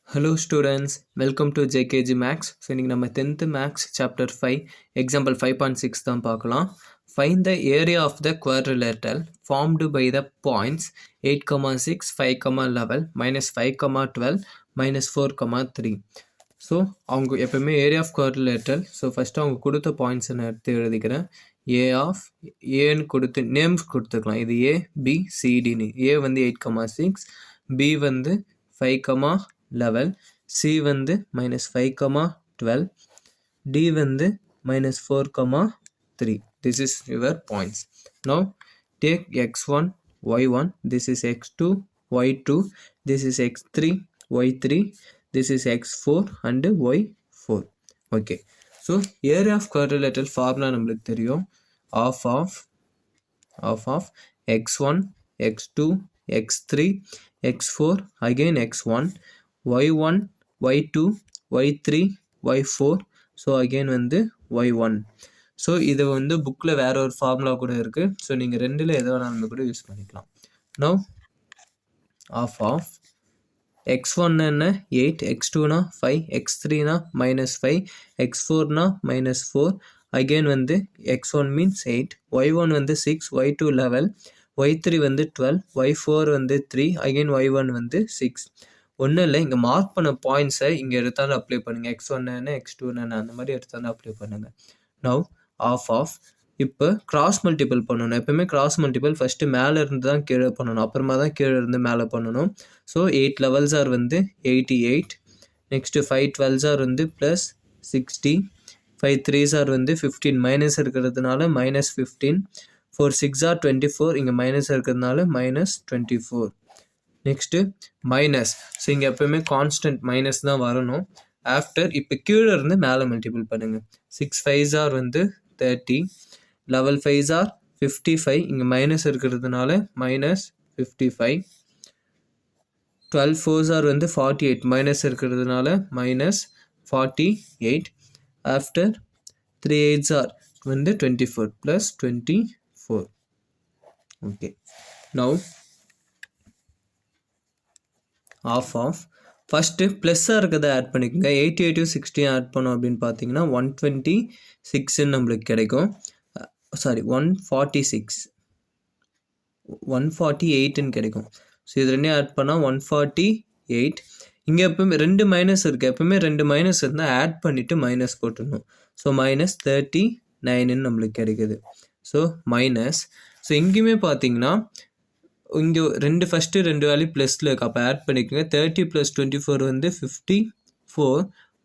Hello students, welcome to JKG Max. So இன்னைக்கு நம்ம 10th Max chapter 5 example 5.6 தான் பார்க்கலாம். Find the area of the quadrilateral formed by the points 8,6, 5,11, -5,12, -4,3. So அவங்க எப்பவுமே area of quadrilateral. So first அவங்க கொடுத்த points நான் எடுத்து எழுதிக்கிறேன். ஏன்னு கொடுத்து நேம்ஸ் கொடுத்துக்கலாம். இது ஏ பி சிடின்னு. ஏ வந்து 8,6, பி வந்து 5,11, சி வந்து -5,12, டி வந்து -4,3. This is your points. Now take x1, y1, this is x2, y2, this is x3, y3, this is x4 and y4. Okay, so area of quadrilateral formula நம்மளுக்கு தெரியும். half of x1, x2, x3, x4, again x1, y1, y2, y3, y4, so again வந்து y1. So இது வந்து புக்கில் வேற ஒரு formula கூட இருக்குது. ஸோ நீங்கள் ரெண்டில் எதை வேணாலும் கூட யூஸ் பண்ணிக்கலாம். நோ half of x1 என்ன 8, x2னா 5, x3னா -5, x4னா -4, அகெயின் வந்து x1 மீன்ஸ் 8, y1 வந்து 6, y2 11, y3 வந்து 12, y4 வந்து 3, அகெயின் y1 வந்து 6. ஒன்றும் இல்லை, இங்கே மார்க் பண்ண பாயிண்ட்ஸை இங்கே எடுத்தாலும் அப்ளை பண்ணுங்கள். x1 என்ன x2 என்ன அந்த மாதிரி எடுத்தாலும் அப்ளை பண்ணுங்கள். நவ் half of இப்போ கிராஸ் மல்டிபிள் பண்ணணும். எப்பவுமே கிராஸ் மல்டிபிள் ஃபஸ்ட்டு மேலே இருந்து தான் கீழே பண்ணணும், அப்புறமா தான் கீழே இருந்து மேலே பண்ணணும். ஸோ 8 levels ஆர் வந்து 88, நெக்ஸ்ட்டு 5 12s ஆர் வந்து +60, 5 3s ஆர் வந்து 15, மைனஸ் இருக்கிறதுனால -15, 4 6 ஆர் 24, இங்கே மைனஸ் இருக்கிறதுனால -24. Next minus. ஸோ இங்கே எப்பவுமே கான்ஸ்டன்ட் மைனஸ் தான் வரணும். ஆஃப்டர் இப்போ கீழே இருந்து மேலே மல்டிபிள் பண்ணுங்கள். 6 5s ஆர் வந்து 30, 11 5s ஆர் 55, இங்கே மைனஸ் இருக்கிறதுனால -55, 12 4s ஆர் வந்து 48, மைனஸ் இருக்கிறதுனால -48, ஆஃப்டர் 3 8s ஆர் வந்து 24 +24. Okay, now half of first ப்ளஸ்ஸாக இருக்கிறத ஆட் பண்ணிக்கோங்க. 88 60 ஆட் பண்ணோம் அப்படின்னு பார்த்தீங்கன்னா 126 நம்மளுக்கு கிடைக்கும். சாரி 148 கிடைக்கும். ஸோ இது ரெண்டையும் ஆட் பண்ணால் 148. இங்கே எப்பவுமே 2 மைனஸ் இருக்குது. எப்பவுமே 2 மைனஸ் இருந்தால் ஆட் பண்ணிவிட்டு மைனஸ் போட்டுடணும். ஸோ -39 நம்மளுக்கு கிடைக்குது. So minus. ஸோ எங்கேயுமே பார்த்தீங்கன்னா இங்கே ஃபஸ்ட்டு 2 வேல்யூ ப்ளஸில் இருக்குது. அப்போ ஆட் பண்ணிக்கோங்க. 30 + 24 வந்து 54,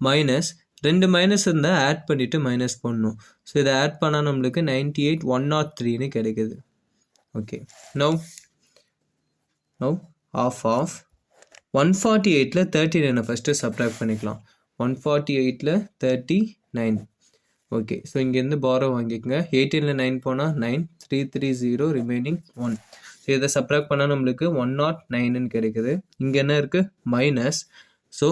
மைனஸ் 2 மைனஸ் இருந்தால் ஆட் பண்ணிவிட்டு மைனஸ் பண்ணணும். ஸோ இதை ஆட் பண்ணால் நம்மளுக்கு 98 103 கிடைக்குது. Okay, now half of 148ல் 39 first subtract பண்ணிக்கலாம். 148ல் 39. ஓகே, ஸோ இங்கேருந்து பாரோ வாங்கிக்கோங்க. 18ல் 9 போனால் 9, 330 ரிமைனிங் 1. ஸோ இதை சப்ட்ராக்ட் பண்ணால் நம்மளுக்கு 109 கிடைக்குது. இங்கே என்ன இருக்குது மைனஸ். ஸோ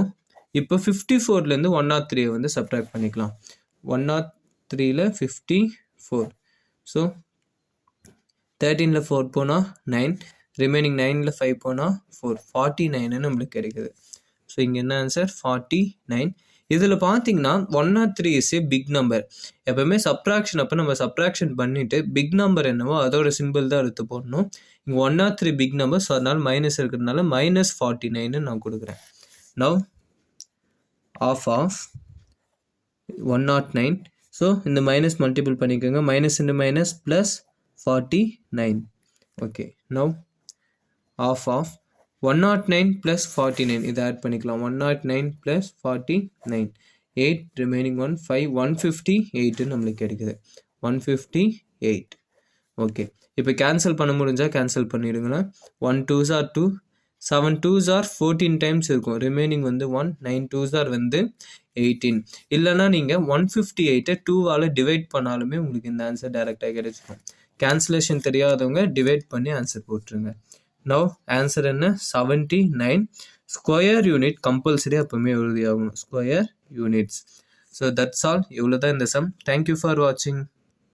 இப்போ 54லேருந்து 103 வந்து சப்ட்ராக்ட் பண்ணிக்கலாம். 103ல் 54. ஸோ 13ல் 4 போனால் 9, ரிமைனிங் 9ல் 5 போனால் 4, 49 நம்மளுக்கு கிடைக்குது. ஸோ இங்கே என்ன ஆன்சர் 49. இதில் பார்த்தீங்கன்னா 103 இஸ் ஏ பிக் நம்பர். எப்போவுமே சப்ட்ராக்ஷன் அப்போ நம்ம சப்ட்ராக்ஷன் பண்ணிவிட்டு பிக் நம்பர் என்னவோ அதோட சிம்பிள் தான் எடுத்து போடணும். இங்கே 103 பிக் நம்பர், ஸோ அதனால் மைனஸ் இருக்கிறதுனால -49 நான் கொடுக்குறேன். Now half of 109. ஸோ இந்த மைனஸ் மல்டிபிள் பண்ணிக்கோங்க. Minus into minus +49. Okay, now half of 109 + 49 இதை ஆட் பண்ணிக்கலாம். 109 + 49, 8, ரிமைனிங் 1 5, 158 நம்மளுக்கு கிடைக்குது. 158. ஓகே, இப்போ கேன்சல் பண்ண முடிஞ்சால் கேன்சல் பண்ணிடுங்களேன். 1 2s are 2, 7 2s are 14 times இருக்கும். ரிமைனிங் வந்து 1, 9 2s ஆர் வந்து 18. இல்லைனா நீங்கள் 158 2வால் டிவைட் பண்ணாலுமே உங்களுக்கு இந்த ஆன்சர் டைரெக்டாக கிடைச்சிடும். கேன்சலேஷன் தெரியாதவங்க டிவைட் பண்ணி ஆன்சர் போட்டுருங்க. நவ் ஆன்சர் என்ன 79. ஸ்கொயர் யூனிட் கம்பல்சரி எப்பவுமே எழுதி ஆகணும், square units. So that's all. இவ்வளோ தான் இந்த சம். தேங்க்யூ ஃபார் வாட்சிங்.